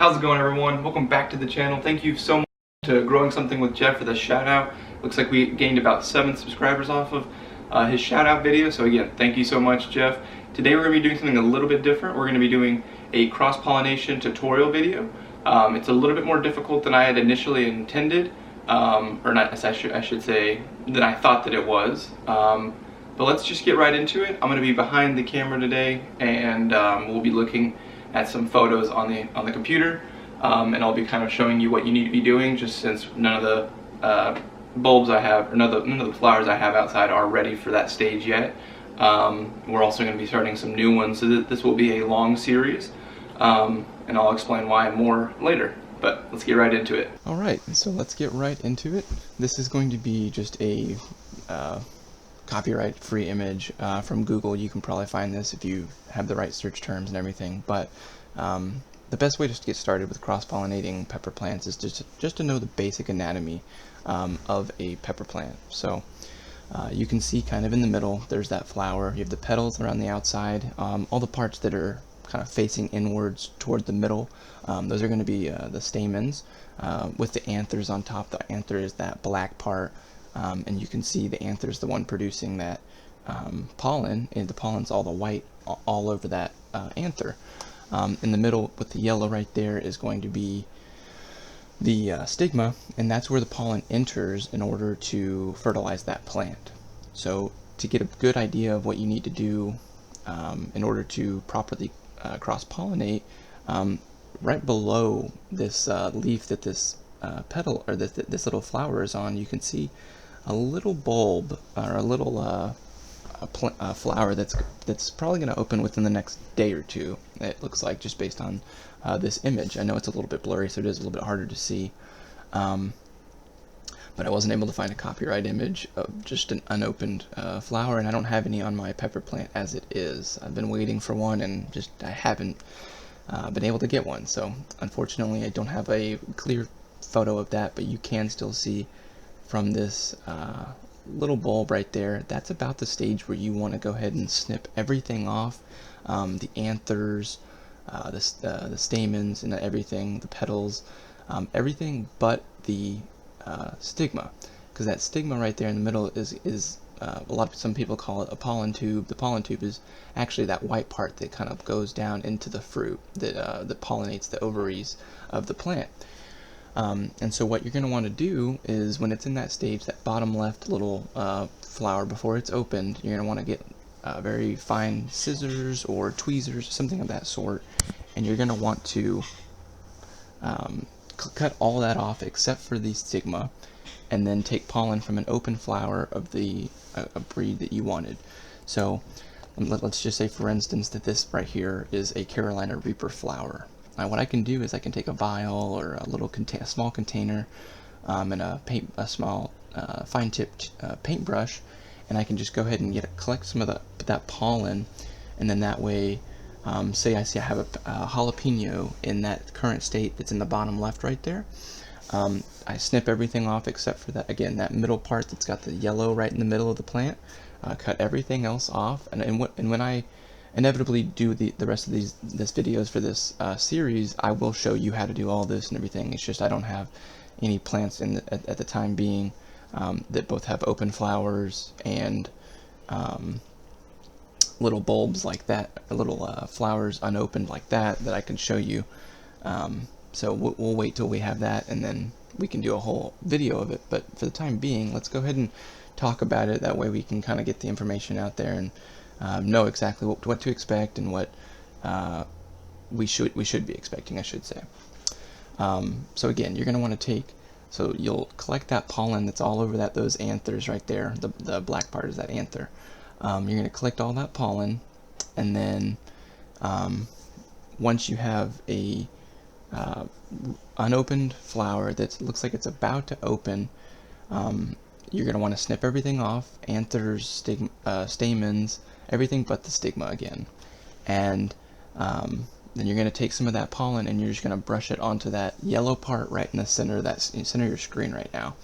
How's it going, everyone? Welcome back to the channel. Thank you so much to Growing Something with Jeff for the shout out. Looks like we gained about 7 subscribers off of his shout out video. So again, thank you so much, Jeff. Today we're going to be doing something a little bit different. We're going to be doing a cross-pollination tutorial video. It's a little bit more difficult than I had initially intended, or not, I should say, than I thought that it was. But let's just get right into it. I'm going to be behind the camera today, and we'll be looking at some photos on the computer, and I'll be kind of showing you what you need to be doing, just since none of the bulbs I have, or none of the flowers I have outside are ready for that stage yet. We're also going to be starting some new ones, so this will be a long series, and I'll explain why more later. But let's get right into it. Alright, so let's get right into it. This is going to be just a copyright-free image from Google. You can probably find this if you have the right search terms and everything, but the best way to get started with cross-pollinating pepper plants is just to know the basic anatomy of a pepper plant. So you can see kind of in the middle, there's that flower. You have the petals around the outside, all the parts that are kind of facing inwards toward the middle. Those are going to be the stamens with the anthers on top. The anther is that black part. And you can see the anther is the one producing that pollen, and the pollen's all the white all over that anther. In the middle with the yellow right there is going to be the stigma, and that's where the pollen enters in order to fertilize that plant. So to get a good idea of what you need to do in order to properly cross-pollinate, right below this leaf that this petal, or this little flower is on, you can see a little bulb, or a little flower that's probably going to open within the next day or two. It looks like, just based on this image. I know it's a little bit blurry, so it is a little bit harder to see. But I wasn't able to find a copyright image of just an unopened flower, and I don't have any on my pepper plant as it is. I've been waiting for one, and I haven't been able to get one. So unfortunately, I don't have a clear photo of that, but you can still see from this little bulb right there, that's about the stage where you want to go ahead and snip everything off. The anthers, the stamens and everything, the petals, everything but the stigma, because that stigma right there in the middle is some people call it a pollen tube. The pollen tube is actually that white part that kind of goes down into the fruit that pollinates the ovaries of the plant. And so what you're going to want to do is, when it's in that stage, that bottom left little flower, before it's opened, you're going to want to get very fine scissors or tweezers, something of that sort, and you're going to want to cut all that off except for the stigma, and then take pollen from an open flower of the a breed that you wanted. So let's just say, for instance, that this right here is a Carolina Reaper flower. What I can do is I can take a vial or a small container and a small fine-tipped paintbrush, and I can just go ahead and collect some of that pollen, and then that way, say I have a jalapeno in that current state that's in the bottom left right there. I snip everything off except for that middle part that's got the yellow right in the middle of the plant. Cut everything else off, and when I inevitably do the rest of this videos for this series, I will show you how to do all this and everything. It's just I don't have any plants at the time being that both have open flowers and little bulbs like that, little flowers unopened like that I can show you. So we'll wait till we have that, and then we can do a whole video of it. But for the time being, let's go ahead and talk about it. That way we can kind of get the information out there and know exactly what to expect and what we should be expecting, I should say. So again, you're going to want to you'll collect that pollen that's all over those anthers right there. The black part is that anther. You're going to collect all that pollen, and then once you have a unopened flower that looks like it's about to open, you're going to want to snip everything off, anthers, stamens, everything but the stigma again. And then you're going to take some of that pollen, and you're just going to brush it onto that yellow part right in the center of your screen right now.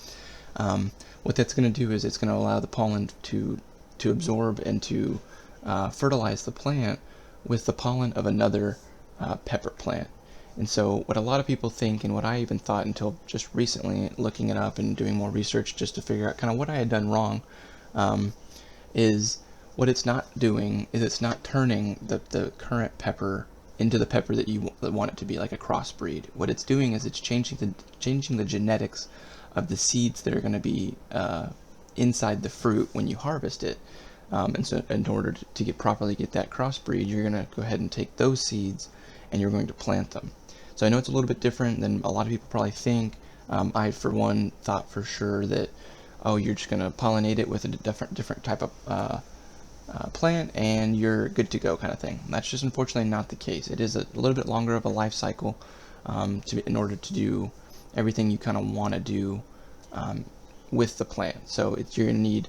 What that's going to do is it's going to allow the pollen to absorb and to fertilize the plant with the pollen of another pepper plant. And so what a lot of people think, and what I even thought until just recently, looking it up and doing more research just to figure out kind of what I had done wrong, is what it's not doing is it's not turning the current pepper into the pepper that you want it to be, like a crossbreed. What it's doing is it's changing the genetics of the seeds that are going to be inside the fruit when you harvest it. And so in order to properly get that crossbreed, you're going to go ahead and take those seeds and you're going to plant them. So I know it's a little bit different than a lot of people probably think. I, for one, thought for sure that, oh, you're just going to pollinate it with a different type of plant and you're good to go kind of thing. That's just unfortunately not the case. It is a little bit longer of a life cycle in order to do everything you kind of want to do with the plant. So you're going to need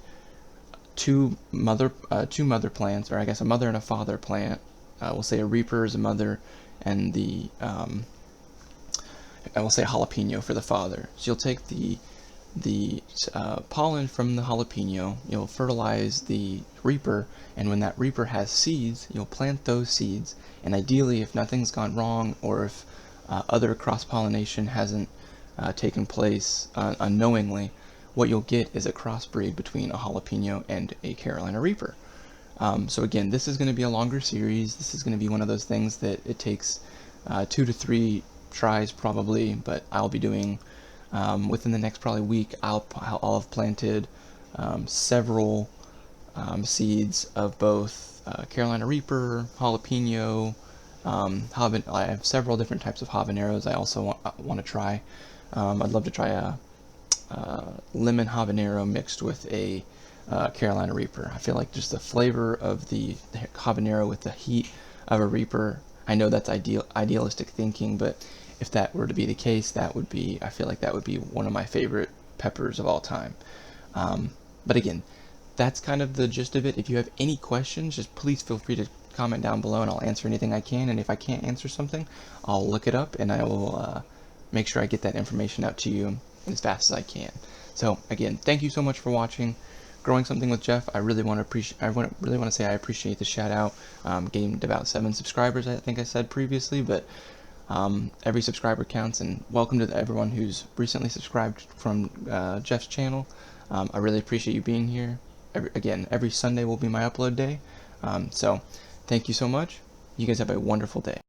two mother plants, or I guess a mother and a father plant. We'll say a reaper is a mother, and I will say jalapeno for the father. So you'll take the pollen from the jalapeno, you'll fertilize the reaper, and when that reaper has seeds, you'll plant those seeds. And ideally, if nothing's gone wrong, or if other cross-pollination hasn't taken place unknowingly, what you'll get is a crossbreed between a jalapeno and a Carolina Reaper. So again, this is going to be a longer series. This is going to be one of those things that it takes 2 to 3 tries probably, but I'll be doing within the next probably week. I'll have planted several seeds of both Carolina Reaper, jalapeno. I have several different types of habaneros I also want to try. I'd love to try a lemon habanero mixed with a Carolina Reaper. I feel like just the flavor of the habanero with the heat of a Reaper, I know that's idealistic thinking, but if that were to be the case, I feel like that would be one of my favorite peppers of all time. But again, that's kind of the gist of it. If you have any questions, just please feel free to comment down below and I'll answer anything I can. And if I can't answer something, I'll look it up and I will make sure I get that information out to you as fast as I can. So again, thank you so much for watching Growing Something with Jeff. I really want to say I appreciate the shout out. Gained about 7 subscribers, I think I said previously, but every subscriber counts, and welcome to everyone who's recently subscribed from Jeff's channel. I really appreciate you being here. Every Sunday will be my upload day. So thank you so much. You guys have a wonderful day.